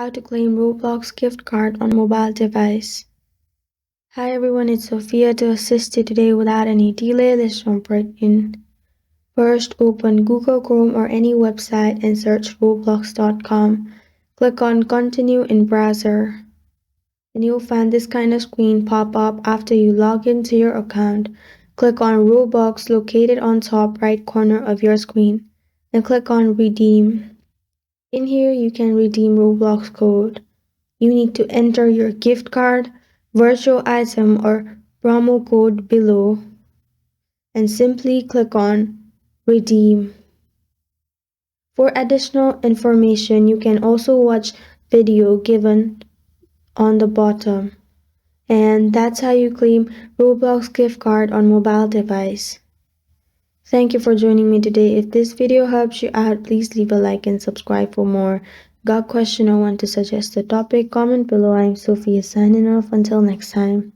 How to claim Roblox gift card on mobile device. Hi everyone, it's Sophia to assist you today without any delay. Let's jump right in. First, open Google Chrome or any website and search roblox.com. Click on Continue in browser. Then you'll find this kind of screen pop up after you log into your account. Click on Robux located on top right corner of your screen. Then click on Redeem. In here, you can redeem Roblox code. You need to enter your gift card, virtual item, or promo code below and simply click on Redeem. For additional information, you can also watch video given on the bottom. And that's how you claim Roblox gift card on mobile device. Thank you for joining me today. If this video helps you out, please leave a like and subscribe for more. Got a question or want to suggest a topic? Comment below. I'm Sophia signing off. Until next time.